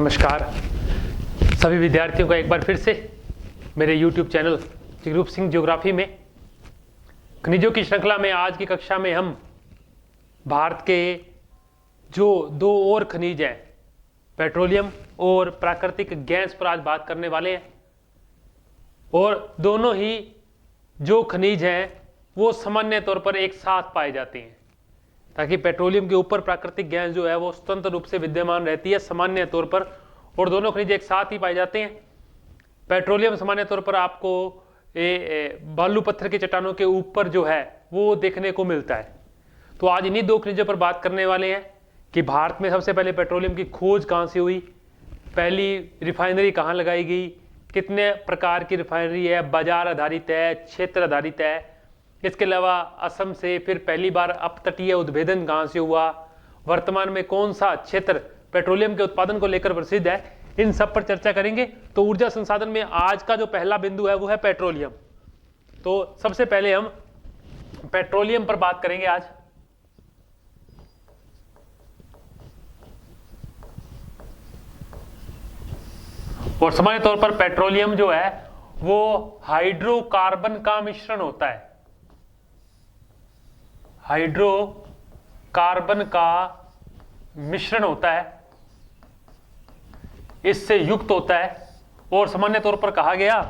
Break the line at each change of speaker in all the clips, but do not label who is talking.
नमस्कार सभी विद्यार्थियों का एक बार फिर से मेरे YouTube channel Jagroop Singh geography में खनिजों की श्रृंखला में आज की कक्षा में हम भारत के जो दो और खनिज हैं पेट्रोलियम और प्राकृतिक गैस पर आज बात करने वाले हैं। और दोनों ही जो खनिज हैं वो सामान्य तौर पर एक साथ पाए जाते हैं, ताकि पेट्रोलियम के ऊपर प्राकृतिक गैस जो है वो स्वतंत्र रूप से विद्यमान रहती है सामान्य तौर पर, और दोनों खनिज एक साथ ही पाए जाते हैं। पेट्रोलियम सामान्य तौर पर आपको बालू पत्थर के चट्टानों के ऊपर जो है वो देखने को मिलता है। तो आज इन्हीं दो खनिजों पर बात करने वाले हैं कि भारत में सबसे पहले पेट्रोलियम की खोज कहाँ से हुई, पहली रिफाइनरी कहाँ लगाई गई, कितने प्रकार की रिफाइनरी है, बाजार आधारित है, क्षेत्र आधारित है। इसके अलावा असम से फिर पहली बार अपतटीय उद्भेदन कहाँ से हुआ, वर्तमान में कौन सा क्षेत्र पेट्रोलियम के उत्पादन को लेकर प्रसिद्ध है, इन सब पर चर्चा करेंगे। तो ऊर्जा संसाधन में आज का जो पहला बिंदु है वो है पेट्रोलियम। तो सबसे पहले हम पेट्रोलियम पर बात करेंगे आज। और सामान्य तौर पर पेट्रोलियम जो है वो हाइड्रोकार्बन का मिश्रण होता है, हाइड्रोकार्बन का मिश्रण होता है, इससे युक्त होता है। और सामान्य तौर पर कहा गया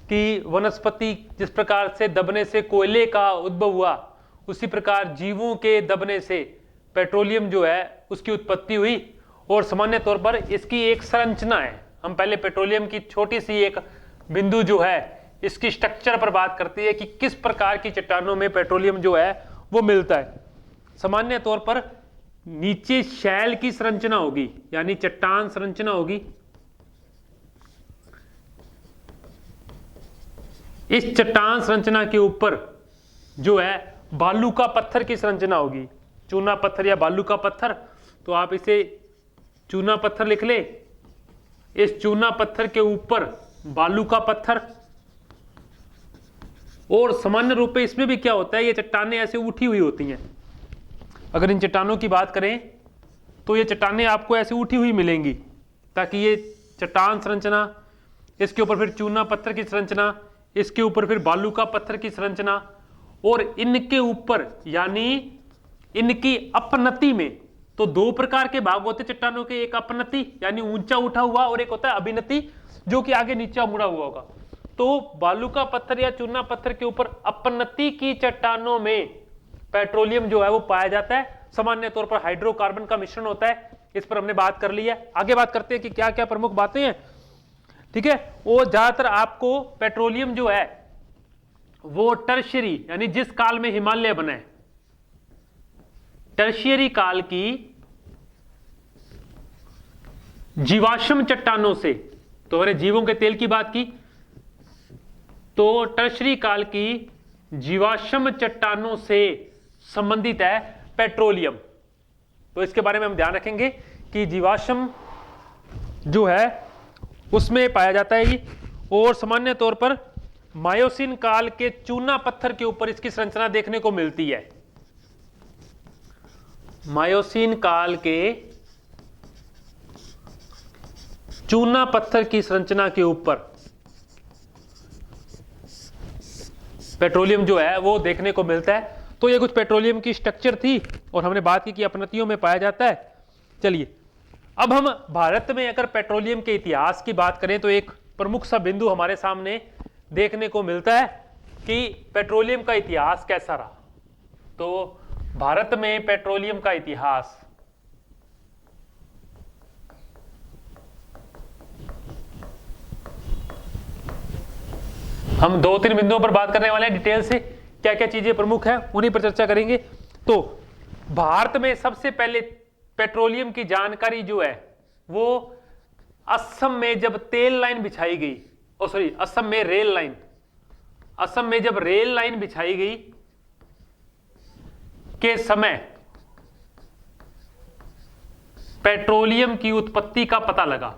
कि वनस्पति जिस प्रकार से दबने से कोयले का उद्भव हुआ, उसी प्रकार जीवों के दबने से पेट्रोलियम जो है उसकी उत्पत्ति हुई। और सामान्य तौर पर इसकी एक संरचना है। हम पहले पेट्रोलियम की छोटी सी एक बिंदु जो है इसकी स्ट्रक्चर पर बात करती है कि किस प्रकार की चट्टानों में पेट्रोलियम जो है वो मिलता है। सामान्य तौर पर नीचे शैल की संरचना होगी, यानी चट्टान संरचना होगी। इस चट्टान संरचना के ऊपर जो है बालू का पत्थर की संरचना होगी, चूना पत्थर या बालू का पत्थर। तो आप इसे चूना पत्थर लिख ले। इस चूना पत्थर के ऊपर बालू का पत्थर। और सामान्य रूप में इसमें भी क्या होता है, ये चट्टानें ऐसे उठी हुई होती हैं। अगर इन चट्टानों की बात करें तो ये चट्टानें आपको ऐसे उठी हुई मिलेंगी, ताकि ये चट्टान संरचना, इसके ऊपर फिर चूना पत्थर की संरचना, इसके ऊपर फिर बालू का पत्थर की संरचना, और इनके ऊपर यानी इनकी अपनति में तो दो प्रकार के भाग होते हैं चट्टानों के, एक अपनति यानी ऊंचा उठा हुआ, और एक होता है अभिनति जो कि आगे नीचा मुड़ा हुआ होगा। तो बालू का पत्थर या चूना पत्थर के ऊपर अपनति की चट्टानों में पेट्रोलियम जो है वो पाया जाता है। सामान्य तौर पर हाइड्रोकार्बन का मिश्रण होता है। इस पर हमने बात कर ली है। आगे बात करते हैं कि क्या क्या प्रमुख बातें हैं। ठीक है, वो ज्यादातर आपको पेट्रोलियम जो है वो टर्शियरी यानी जिस काल में हिमालय बना है, टर्शियरी काल की जीवाश्म चट्टानों से, तो मैंने जीवों के तेल की बात की, तो टर्शियरी काल की जीवाश्म चट्टानों से संबंधित है पेट्रोलियम। तो इसके बारे में हम ध्यान रखेंगे कि जीवाश्म जो है उसमें पाया जाता है ये। और सामान्य तौर पर मायोसीन काल के चूना पत्थर के ऊपर इसकी संरचना देखने को मिलती है। मायोसीन काल के चूना पत्थर की संरचना के ऊपर पेट्रोलियम जो है वो देखने को मिलता है। तो ये कुछ पेट्रोलियम की स्ट्रक्चर थी और हमने बात की कि अपनतियों में पाया जाता है। चलिए अब हम भारत में अगर पेट्रोलियम के इतिहास की बात करें तो एक प्रमुख सा बिंदु हमारे सामने देखने को मिलता है कि पेट्रोलियम का इतिहास कैसा रहा। तो भारत में पेट्रोलियम का इतिहास हम दो तीन बिंदुओं पर बात करने वाले हैं डिटेल से, क्या क्या चीजें प्रमुख है उन्हीं पर चर्चा करेंगे। तो भारत में सबसे पहले पेट्रोलियम की जानकारी जो है वो असम में जब तेल लाइन बिछाई गई, असम में रेल लाइन, असम में जब रेल लाइन बिछाई गई के समय पेट्रोलियम की उत्पत्ति का पता लगा।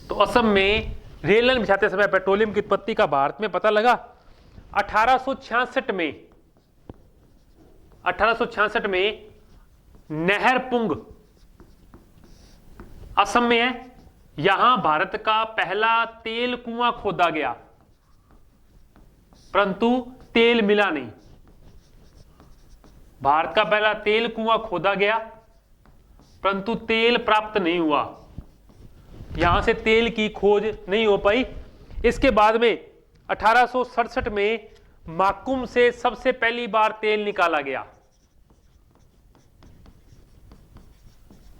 तो असम में रेल लाइन बिछाते समय पेट्रोलियम की उत्पत्ति का भारत में पता लगा। 1866 में नहरपुंग असम में है। यहां भारत का पहला तेल कुआं खोदा गया, परंतु तेल मिला नहीं। भारत का पहला तेल कुआं खोदा गया, परंतु तेल प्राप्त नहीं हुआ। यहां से तेल की खोज नहीं हो पाई। इसके बाद में 1867 में माकुम से सबसे पहली बार तेल निकाला गया।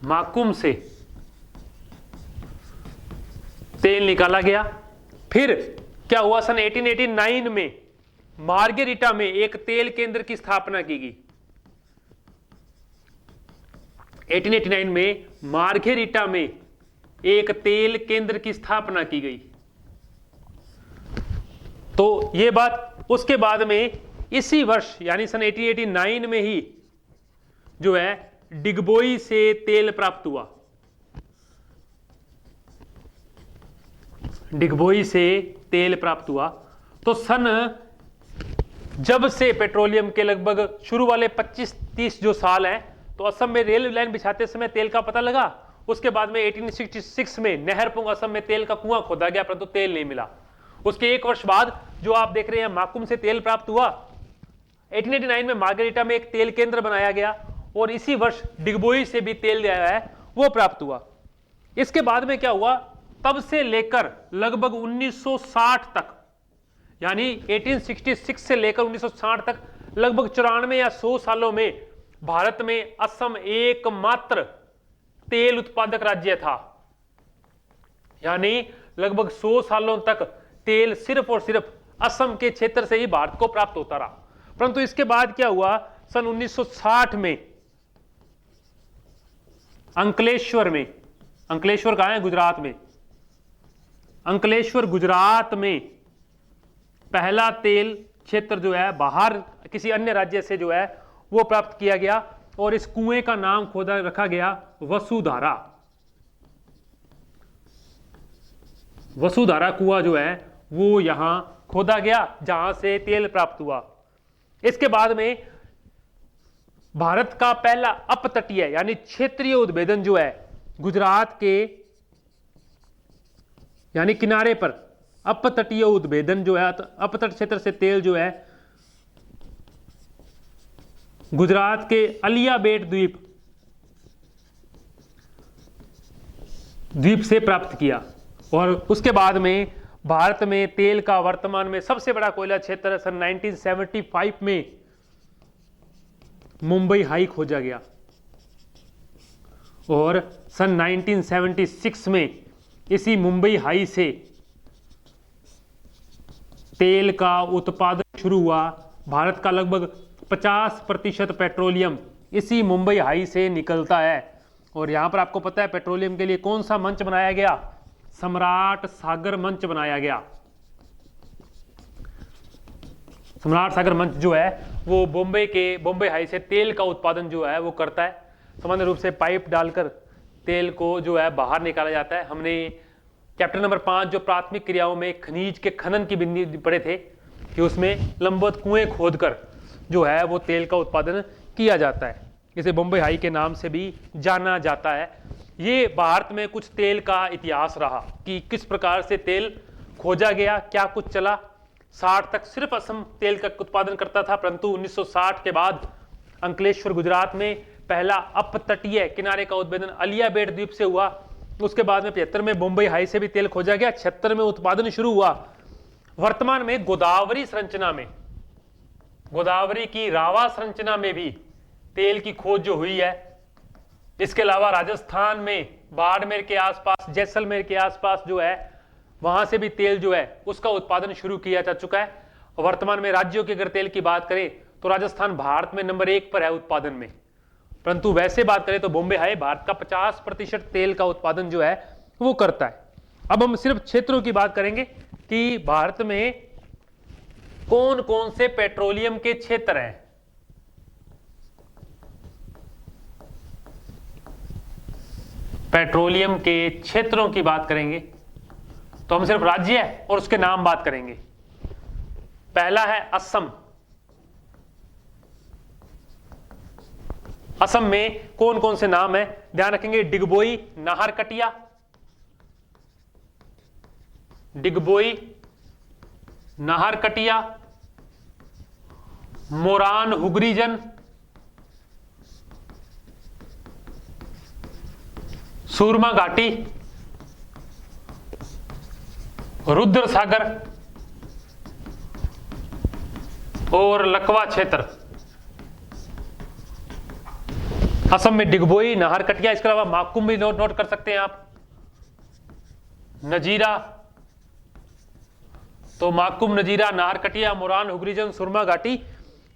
माकुम से तेल निकाला गया। फिर क्या हुआ, सन 1889 में मार्गेरिटा में एक तेल केंद्र की स्थापना की गई। 1889 में मार्गेरिटा में एक तेल केंद्र की स्थापना की गई। तो यह बात, उसके बाद में इसी वर्ष यानी सन 1889 में ही जो है डिगबोई से तेल प्राप्त हुआ। डिगबोई से तेल प्राप्त हुआ। तो सन जब से पेट्रोलियम के लगभग शुरू वाले 25-30 जो साल हैं, तो असम में रेल लाइन बिछाते समय तेल का पता लगा। उसके बाद में 1866 में नहरपुंग असम में तेल का कुआं खोदा गया, परंतु तेल नहीं मिला। उसके एक वर्ष बाद जो आप देख रहे हैं माकुम से तेल प्राप्त हुआ। 1889 में मार्गेरिटा में एक तेल केंद्र बनाया गया और इसी वर्ष डिगबोई से भी तेल आया है, वो प्राप्त हुआ। इसके बाद में क्या हुआ, तब से लेकर लगभग 1960 तक, यानी 1866 से लेकर 1960 तक लगभग 94 या 100 सालों में भारत में असम एकमात्र तेल उत्पादक राज्य था। यानी लगभग 100 सालों तक तेल सिर्फ और सिर्फ असम के क्षेत्र से ही भारत को प्राप्त होता रहा। परंतु इसके बाद क्या हुआ, सन 1960 में अंकलेश्वर में, अंकलेश्वर कहां है, गुजरात में, अंकलेश्वर गुजरात में पहला तेल क्षेत्र जो है बाहर किसी अन्य राज्य से जो है वो प्राप्त किया गया और इस कुएं का नाम खोदा रखा गया वसुधारा। वसुधारा कुआं जो है वो यहां खोदा गया जहां से तेल प्राप्त हुआ। इसके बाद में भारत का पहला अपतटीय यानी क्षेत्रीय उद्भेदन जो है गुजरात के यानी किनारे पर अपतटीय उद्भेदन जो है, अपतट क्षेत्र से तेल जो है गुजरात के अलियाबेट द्वीप से प्राप्त किया। और उसके बाद में भारत में तेल का वर्तमान में सबसे बड़ा कोयला क्षेत्र सन 1975 में मुंबई हाई खोजा गया और सन 1976 में इसी मुंबई हाई से तेल का उत्पादन शुरू हुआ। भारत का लगभग 50% पेट्रोलियम इसी मुंबई हाई से निकलता है। और यहां पर आपको पता है पेट्रोलियम के लिए कौन सा मंच बनाया गया, सम्राट सागर मंच बनाया गया। सम्राट सागर मंच जो है वो बॉम्बे हाई से तेल का उत्पादन जो है वो करता है। सामान्य रूप से पाइप डालकर तेल को जो है बाहर निकाला जाता है। हमने चैप्टर नंबर 5 जो प्राथमिक क्रियाओं में खनिज के खनन की बिंदु पढ़े थे कि उसमें लंबवत कुएं खोदकर जो है वो तेल का उत्पादन किया जाता है। इसे बॉम्बे हाई के नाम से भी जाना जाता है। ये भारत में कुछ तेल का इतिहास रहा कि किस प्रकार से तेल खोजा गया, क्या कुछ चला। 60 तक सिर्फ असम तेल का उत्पादन करता था, परंतु 1960 के बाद अंकलेश्वर गुजरात में पहला अपतटीय किनारे का उद्भेदन अलियाबेट द्वीप से हुआ। उसके बाद में 75 में बॉम्बे हाई से भी तेल खोजा गया, 76 में उत्पादन शुरू हुआ। वर्तमान में गोदावरी संरचना में, गोदावरी की रावा संरचना में भी तेल की खोज जो हुई है। इसके अलावा राजस्थान में बाड़मेर के आसपास, जैसलमेर के आसपास जो है वहां से भी तेल जो है उसका उत्पादन शुरू किया जा चुका है। वर्तमान में राज्यों के अगर तेल की बात करें तो राजस्थान भारत में नंबर 1 पर है उत्पादन में, परंतु वैसे बात करें तो बॉम्बे हाई भारत का 50% तेल का उत्पादन जो है वो करता है। अब हम सिर्फ क्षेत्रों की बात करेंगे कि भारत में कौन कौन से पेट्रोलियम के क्षेत्र हैं। पेट्रोलियम के क्षेत्रों की बात करेंगे तो हम सिर्फ राज्य और उसके नाम बात करेंगे। पहला है असम। असम में कौन कौन से नाम है, ध्यान रखेंगे। डिगबोई, नाहरकटिया, डिगबोई, नाहरकटिया, मोरान हुगरीजन, सूरमा घाटी, रुद्र सागर और लकवा क्षेत्र। असम में डिगबोई, नाहरकटिया, इसके अलावा माकुम भी नोट कर सकते हैं आप, नजीरा, तो माकुम, नजीरा, नाहरकटिया, मोरान हुगरीजन, सुरमा घाटी,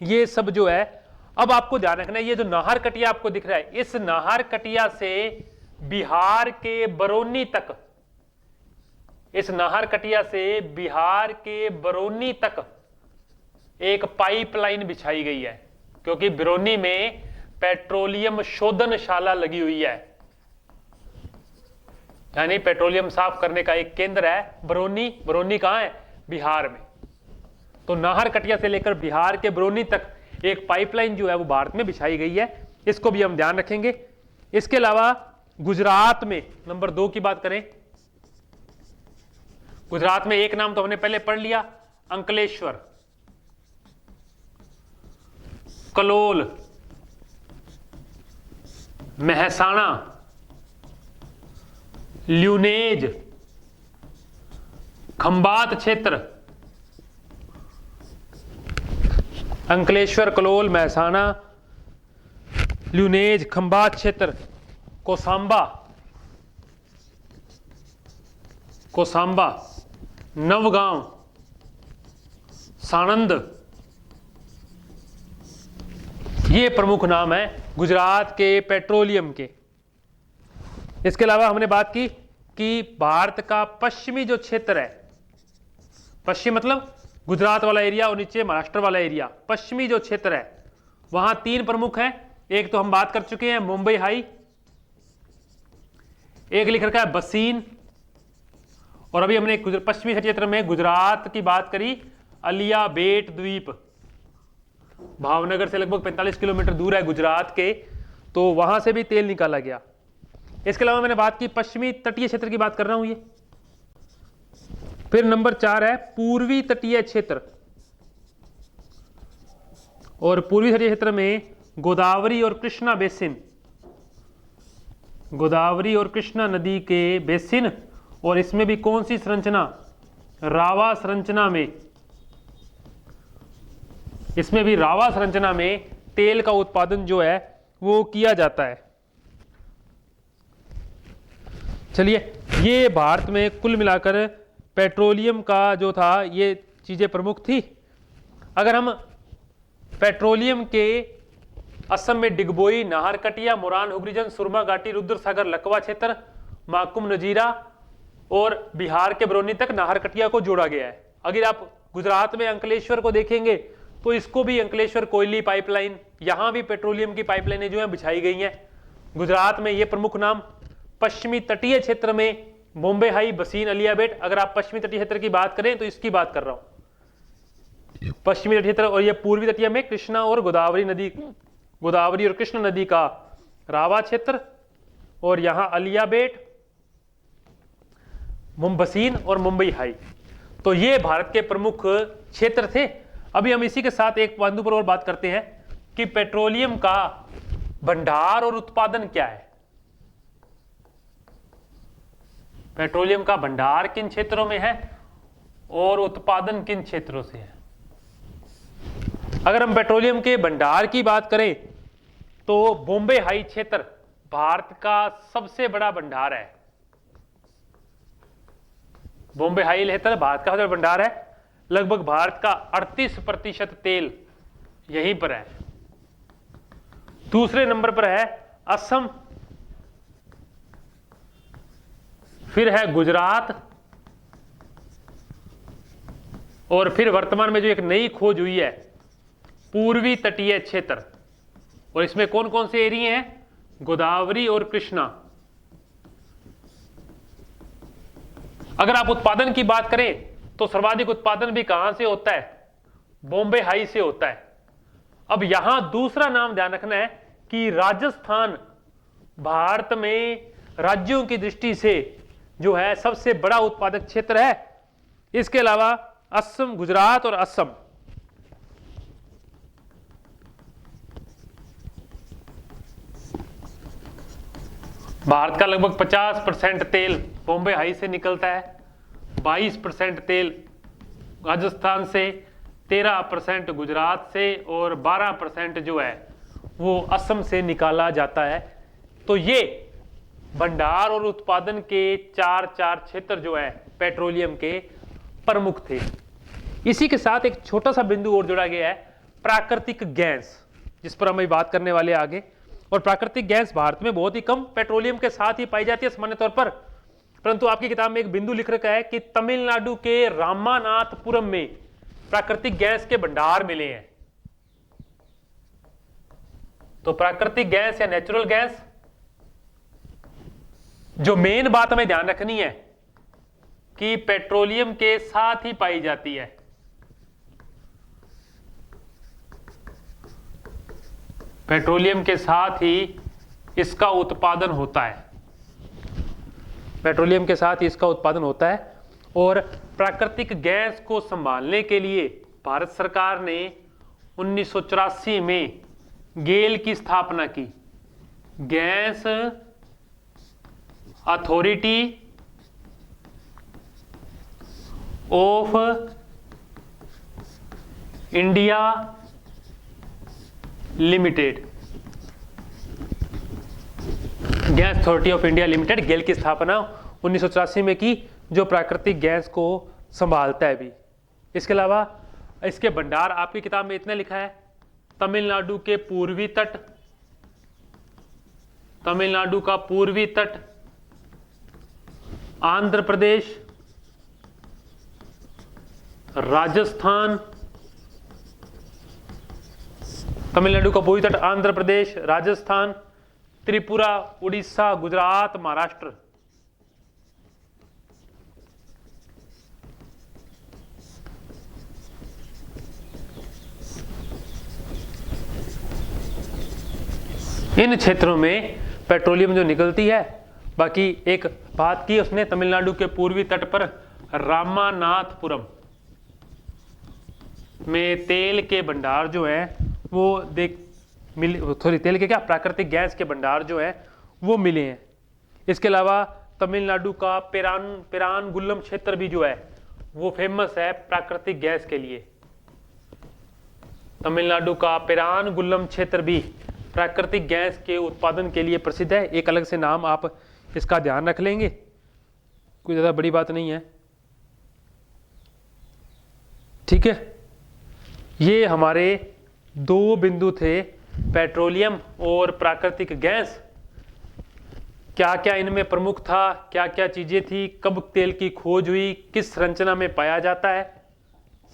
ये सब जो है। अब आपको ध्यान रखना है, ये जो नाहरकटिया आपको दिख रहा है, इस नाहरकटिया से बिहार के बरौनी तक, इस नाहरकटिया से बिहार के बरौनी तक एक पाइपलाइन बिछाई गई है, क्योंकि बरौनी में पेट्रोलियम शोधनशाला लगी हुई है, यानी पेट्रोलियम साफ करने का एक केंद्र है बरौनी। बरौनी कहां है? बिहार में। तो नाहरकटिया से लेकर बिहार के बरौनी तक एक पाइपलाइन जो है वो भारत में बिछाई गई है, इसको भी हम ध्यान रखेंगे। इसके अलावा गुजरात में नंबर 2 की बात करें, गुजरात में एक नाम तो हमने पहले पढ़ लिया, अंकलेश्वर, कलोल, महसाणा, ल्यूनेज, खंबात क्षेत्र, अंकलेश्वर, कलोल, महसाणा, ल्यूनेज, खंबात क्षेत्र, कोसांबा, कोसांबा, नवगांव, साणंद, ये प्रमुख नाम है गुजरात के पेट्रोलियम के। इसके अलावा हमने बात की कि भारत का पश्चिमी जो क्षेत्र है, पश्चिम मतलब गुजरात वाला एरिया और नीचे महाराष्ट्र वाला एरिया, पश्चिमी जो क्षेत्र है वहां 3 प्रमुख हैं। एक तो हम बात कर चुके हैं मुंबई हाई, एक लिख रखा है बसीन, और अभी हमने पश्चिमी क्षेत्र में गुजरात की बात करी, अलिया बेट द्वीप, भावनगर से लगभग 45 किलोमीटर दूर है गुजरात के, तो वहां से भी तेल निकाला गया। इसके अलावा मैंने बात की पश्चिमी तटीय क्षेत्र की बात कर रहा हूं ये। फिर नंबर 4 है पूर्वी तटीय क्षेत्र, और पूर्वी तटीय क्षेत्र में गोदावरी और कृष्णा बेसिन, गोदावरी और कृष्णा नदी के बेसिन, और इसमें भी कौन सी संरचना? रावा संरचना में, इसमें भी रावा संरचना में तेल का उत्पादन जो है वो किया जाता है। चलिए, ये भारत में कुल मिलाकर पेट्रोलियम का जो था ये चीजें प्रमुख थी। अगर हम पेट्रोलियम के असम में डिगबोई, नाहरकटिया, मोरान हुगरीजन, सुरमा घाटी, रुद्र सागर, लकवा क्षेत्र, माकुम, नजीरा और बिहार के बरौनी तक नाहरकटिया को जोड़ा गया है। अगर आप गुजरात में अंकलेश्वर को देखेंगे तो इसको भी अंकलेश्वर कोयली पाइपलाइन, यहां भी पेट्रोलियम की पाइपलाइनें जो है बिछाई गई हैं। गुजरात में ये प्रमुख नाम। पश्चिमी तटीय क्षेत्र में बॉम्बे हाई, बसीन, अलियाबेट। अगर आप पश्चिमी तटीय क्षेत्र की बात करें तो इसकी बात कर रहा हूं, पश्चिमी तटीय क्षेत्र। और ये पूर्वी तटीय में कृष्णा और गोदावरी नदी, गोदावरी और कृष्ण नदी का रावा क्षेत्र, और यहां अलियाबेट, बसीन और मुंबई हाई। तो ये भारत के प्रमुख क्षेत्र थे। अभी हम इसी के साथ एक बिंदु पर और बात करते हैं कि पेट्रोलियम का भंडार और उत्पादन क्या है। पेट्रोलियम का भंडार किन क्षेत्रों में है और उत्पादन किन क्षेत्रों से है। अगर हम पेट्रोलियम के भंडार की बात करें तो बॉम्बे हाई क्षेत्र भारत का सबसे बड़ा भंडार है। बॉम्बे हाई क्षेत्र भारत का सबसे बड़ा भंडार है। लगभग भारत का 38% तेल यहीं पर है। दूसरे नंबर पर है असम, फिर है गुजरात, और फिर वर्तमान में जो एक नई खोज हुई है पूर्वी तटीय क्षेत्र, और इसमें कौन कौन से एरिया हैं? गोदावरी और कृष्णा। अगर आप उत्पादन की बात करें तो सर्वाधिक उत्पादन भी कहां से होता है? बॉम्बे हाई से होता है। अब यहां दूसरा नाम ध्यान रखना है कि राजस्थान भारत में राज्यों की दृष्टि से जो है सबसे बड़ा उत्पादक क्षेत्र है। इसके अलावा असम, गुजरात और असम भारत का लगभग 50% तेल बॉम्बे हाई से निकलता है, 22% तेल राजस्थान से, 13% गुजरात से और 12% जो है वो असम से निकाला जाता है। तो ये भंडार और उत्पादन के चार क्षेत्र जो है पेट्रोलियम के प्रमुख थे। इसी के साथ एक छोटा सा बिंदु और जोड़ा गया है, प्राकृतिक गैस, जिस पर हम बात करने वाले आगे। और प्राकृतिक गैस भारत में बहुत ही कम पेट्रोलियम के साथ ही पाई जाती है सामान्य तौर पर, परंतु आपकी किताब में एक बिंदु लिख रखा है कि तमिलनाडु के रामानाथपुरम में प्राकृतिक गैस के भंडार मिले हैं। तो प्राकृतिक गैस या नेचुरल गैस, जो मेन बात हमें ध्यान रखनी है कि पेट्रोलियम के साथ ही पाई जाती है। पेट्रोलियम के साथ ही इसका उत्पादन होता है, पेट्रोलियम के साथ ही इसका उत्पादन होता है। और प्राकृतिक गैस को संभालने के लिए भारत सरकार ने 1984 में गेल की स्थापना की, Gas Authority of India Limited, Gas Authority of India Limited, GAIL की स्थापना 1984 में की, जो प्राकृतिक गैस को संभालता है भी। इसके अलावा इसके भंडार आपकी किताब में इतना लिखा है, तमिलनाडु के पूर्वी तट, तमिलनाडु का पूर्वी तट, आंध्र प्रदेश, राजस्थान, तमिलनाडु का पूर्वी तट, आंध्र प्रदेश, राजस्थान, त्रिपुरा, उड़ीसा, गुजरात, महाराष्ट्र। इन क्षेत्रों में पेट्रोलियम जो निकलती है। बाकी एक बात की उसने, तमिलनाडु के पूर्वी तट पर रामानाथपुरम में तेल के भंडार जो है वो तेल के क्या, प्राकृतिक गैस के भंडार जो है वो मिले हैं। इसके अलावा तमिलनाडु का पेरानगुल्लम क्षेत्र भी जो है वो फेमस है प्राकृतिक गैस के लिए। तमिलनाडु का पेरानगुल्लम क्षेत्र भी प्राकृतिक गैस के उत्पादन के लिए प्रसिद्ध है। एक अलग से नाम आप इसका ध्यान रख लेंगे, कोई ज़्यादा बड़ी बात नहीं है। ठीक है, ये हमारे दो बिंदु थे, पेट्रोलियम और प्राकृतिक गैस। क्या क्या इनमें प्रमुख था, क्या क्या चीज़ें थी, कब तेल की खोज हुई, किस संरचना में पाया जाता है,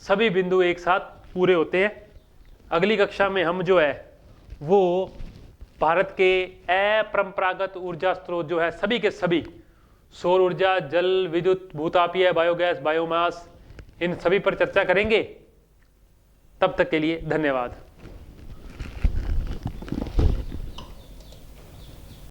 सभी बिंदु एक साथ पूरे होते हैं। अगली कक्षा में हम जो है वो भारत के अपरंपरागत ऊर्जा स्रोत जो है सभी के सभी, सौर ऊर्जा, जल विद्युत, भूतापीय, बायोगैस, बायोमास, इन सभी पर चर्चा करेंगे। तब तक के लिए धन्यवाद।